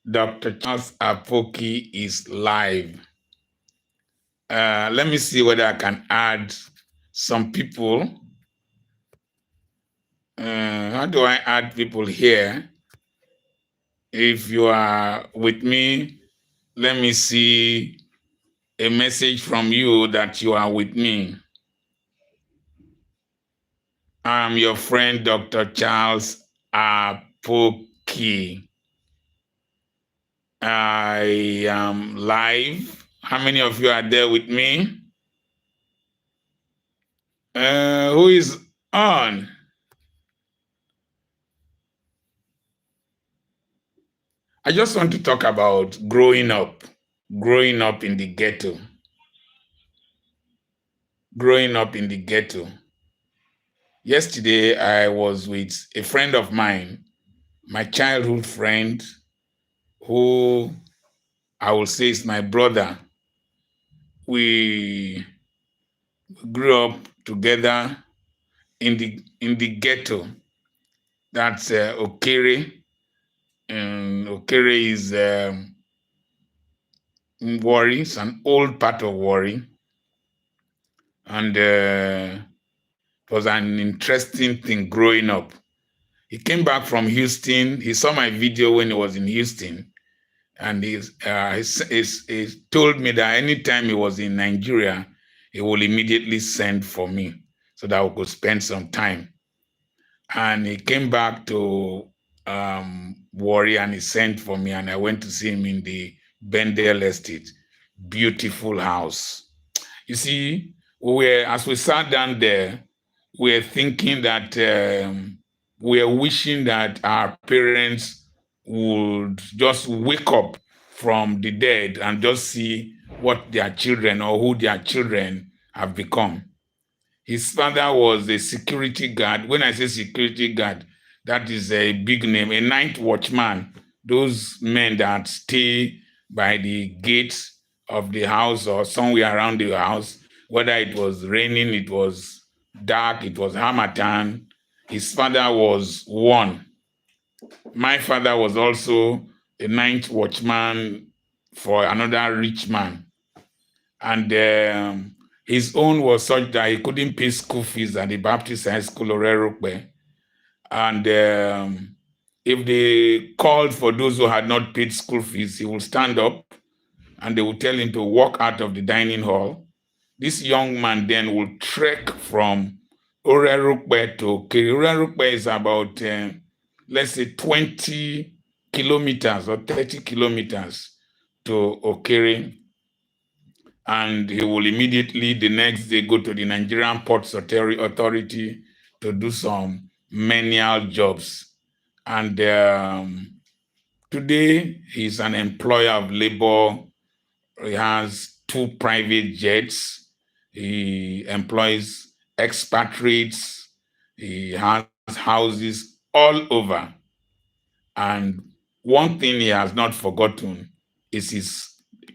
Dr. Charles Apoki is live. Let me see whether I can add some people. How do I add people here? If you are with me, let me see a message from you that you are with me. I'm your friend, Dr. Charles Apoki. I am live. How many of you are there with me? Who is on? I just want to talk about growing up in the ghetto. Growing up in the ghetto. Yesterday, I was with a friend of mine, my childhood friend, who I will say is my brother. We grew up together in the ghetto. That's Okere. And Okere is Warri. It's an old part of Warri. And it was an interesting thing growing up. He came back from Houston. He saw my video when he was in Houston. And he told me that anytime he was in Nigeria, he will immediately send for me so that we could spend some time. And he came back to Warri and he sent for me, and I went to see him in the Bendel Estate. Beautiful house. You see, as we sat down there, we were thinking that we are wishing that our parents would just wake up from the dead and just see what their children or who their children have become. His father was a security guard. When I say security guard, that is a big name, a night watchman. Those men that stay by the gates of the house or somewhere around the house, whether it was raining, it was dark, it was Harmattan. His father was one. My father was also a night watchman for another rich man. And his own was such that he couldn't pay school fees at the Baptist High School, Orerokpe. And if they called for those who had not paid school fees, he would stand up and they would tell him to walk out of the dining hall. This young man then would trek from Orerokpe to Okere. Orerokpe is about, let's say, 20 kilometers or 30 kilometers to Okere. And he will immediately the next day go to the Nigerian Ports Authority to do some menial jobs. And today he's an employer of labor. He has 2 private jets. He employs expatriates. He has houses all over. And one thing he has not forgotten is his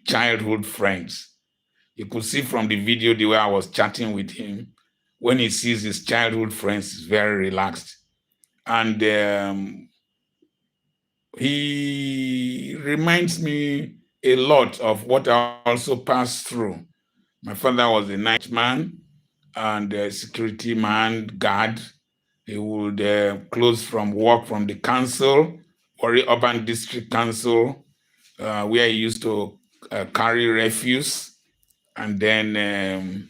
childhood friends. You could see from the video the way I was chatting with him. When he sees his childhood friends, he's very relaxed. And he reminds me a lot of what I also passed through. My father was a night man and a security man, guard. He would close from work from the council, Warri Urban District Council, where he used to carry refuse. And then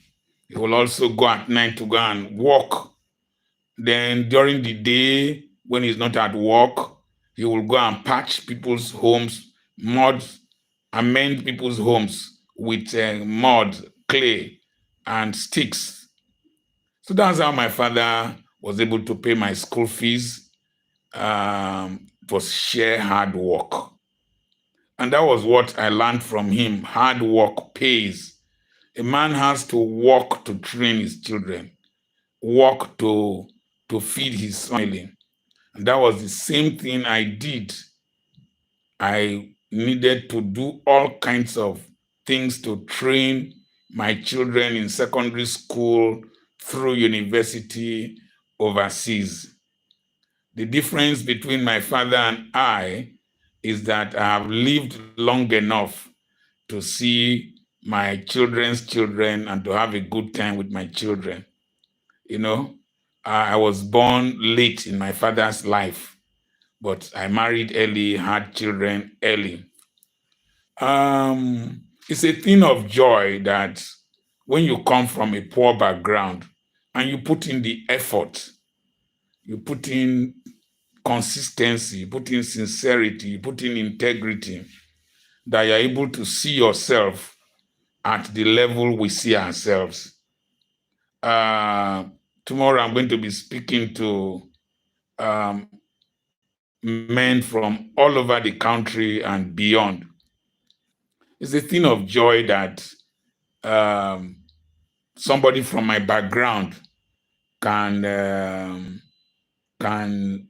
he will also go at night to go and walk. Then during the day, when he's not at work, he will go and patch people's homes, amend people's homes with mud, clay, and sticks. So that's how my father was able to pay my school fees. It was sheer hard work. And that was what I learned from him. Hard work pays. A man has to work to train his children, work to feed his family. And that was the same thing I did. I needed to do all kinds of things to train my children in secondary school, through university, overseas. The difference between my father and I is that I have lived long enough to see my children's children and to have a good time with my children. You know, I was born late in my father's life, but I married early, had children early. It's a thing of joy that when you come from a poor background and you put in the effort, you put in consistency, you put in sincerity, you put in integrity, that you're able to see yourself at the level we see ourselves. Tomorrow I'm going to be speaking to men from all over the country and beyond. It's a thing of joy that somebody from my background can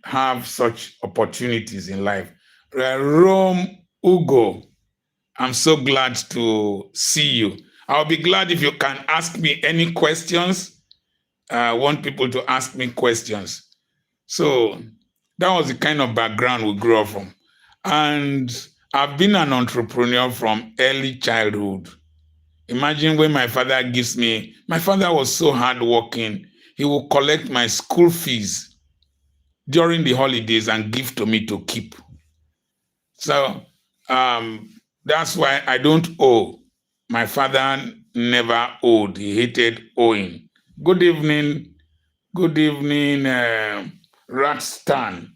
have such opportunities in life. Rome Ugo, I'm so glad to see you. I'll be glad if you can ask me any questions. I want people to ask me questions. So that was the kind of background we grew up from. And I've been an entrepreneur from early childhood. Imagine when my father my father was so hardworking. He would collect my school fees during the holidays and give to me to keep. So that's why I don't owe. My father never owed. He hated owing. Good evening, Ratstan.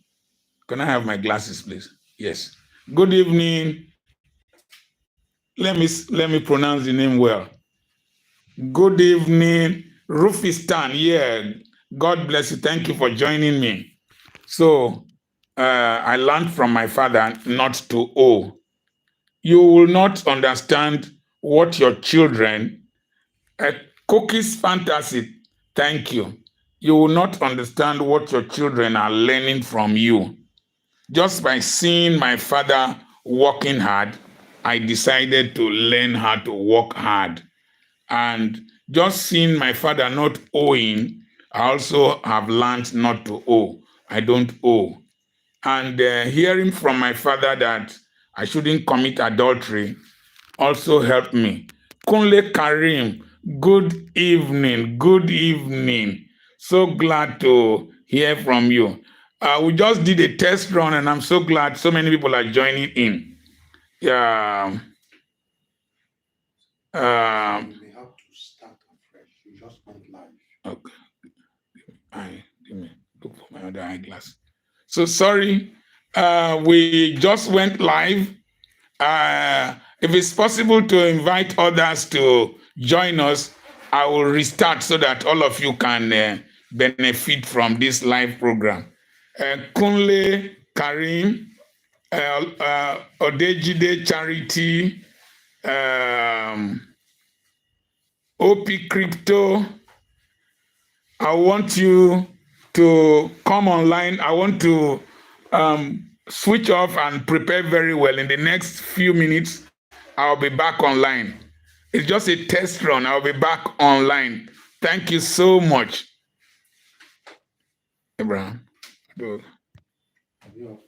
Can I have my glasses, please? Yes. Good evening. Let me pronounce the name well. Good evening, Rufistan. Yeah. God bless you. Thank you for joining me. So I learned from my father not to owe. You will not understand what your children, Cookie's fantasy, thank you. You will not understand what your children are learning from you. Just by seeing my father working hard, I decided to learn how to work hard. And just seeing my father not owing, I also have learned not to owe. I don't owe. And hearing from my father that I shouldn't commit adultery also helped me. Kunle Karim, good evening. Good evening. So glad to hear from you. We just did a test run, and I'm so glad so many people are joining in. Yeah. We have to start afresh. You just went live. Okay. Give me look for my other eyeglass. So sorry. We just went live. If it's possible to invite others to join us, I will restart so that all of you can benefit from this live program. Kunle Karim, Odejide Charity, OP Crypto. I want you to come online. I want to switch off and prepare very well. In the next few minutes, I'll be back online. It's just a test run. I'll be back online. Thank you so much. Abraham. Have you